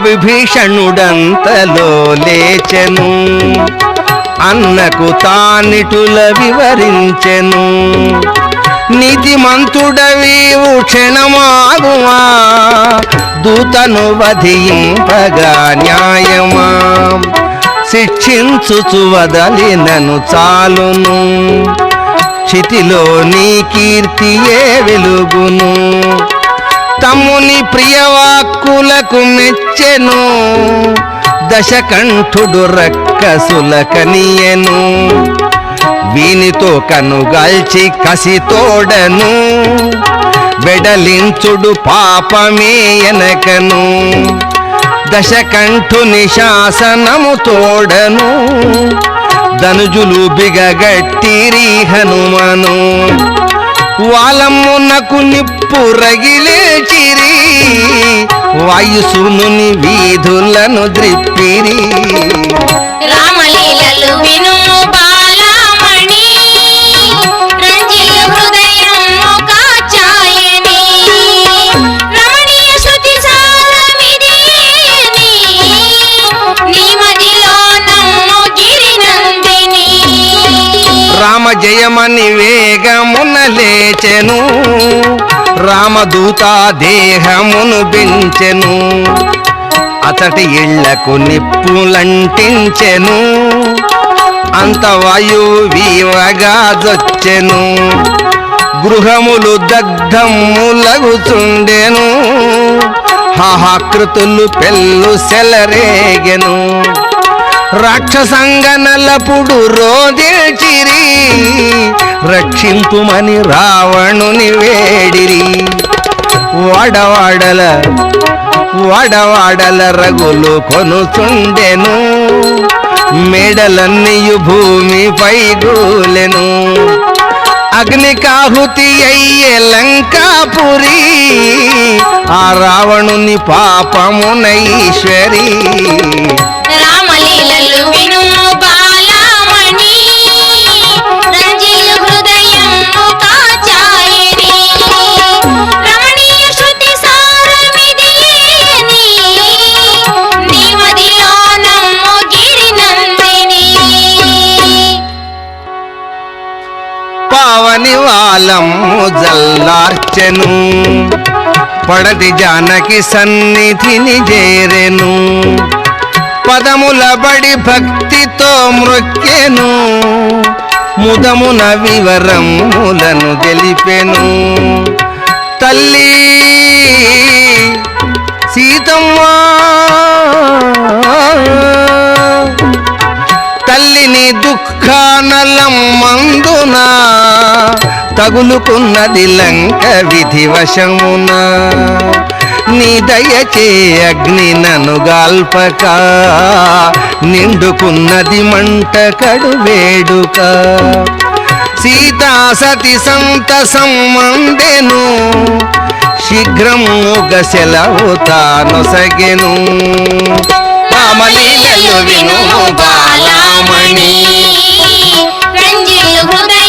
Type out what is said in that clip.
విభీషణుడంతలో లేచెను, అన్నకు తానిటుల వివరించెను. నీతిమంతుడవీవు క్షణమాగుమా, దూతను వధింపగా న్యాయమా, శిక్షించుచు వదలినను చాలును, క్షితిలో నీ కీర్తియే వెలుగును. తమ్ముని ప్రియవాక్కులకు మెచ్చెను, దశకంఠుడు రక్కసుల కనియెను. వీనితో కనుగాల్చి కసితోడను, వెడలించుడు పాపమే ఎనకను. దశకంఠుని శాసనము తోడను, ధనుజులు బిగగట్టిరి హనుమను. వాలమ్మునకు నిప్పు రగిలేచిరి, వాయుసునుని వీధులను ద్రిప్పిరి. రామలీలలు విను బాలమణి, రంజిల్లు హృదయము కాచాయని. రమణీయ శృతి సారమిదేని, నీ మదిలో నమ్ము గిరినందిని. రామ జయమని వేగమున లేచెను, రామదూత దేహమును పెంచెను. అతటి ఇళ్లకు నిప్పులంటించెను, అంత వాయువు వీవగా జొచ్చెను. గృహములు దగ్ధములగుచుండెను, హాహాకృతులు పెళ్ళు సెలరేగెను. రాక్షసంగనలపుడు రోదిల్చిరి, రక్షింపుమని రావణుని వేడిరి. వాడవాడల రగులు కొనుచుండెను, మేడలన్నీయు భూమిపై గూలెను. అగ్నికాహుతి అయ్యే లంకాపురి, ఆ రావణుని పాపమునైశ్వరి. రామలీలలు విను బాలమణి, రంజిల్లు హృదయము కాచాయని. రమణీయ శృతి సారమిదేని, నీ మదిలో నమ్ము గిరినందిని. పావని వాలము జల్లార్చెను, పడతి జానకి సన్నిధిని చేరెను. పదముల బడి భక్తితో మ్రొక్కెను, ముదమున వివరములను తెలిపెను. తల్లి సీతమ్మ, తల్లిని దుఃఖానలం మందున, తగులుకున్నది లంక విధివశమున. నీ దయచే అగ్ని నను గాల్పక, నిండుకున్నది మంట కడు వేడుక. సీతా సతి సంతసం మందెను, శీఘ్రముగ సెలవు తానొసగెను. రామలీలలు విను బాలమణి, రంజిల్లు హృదయ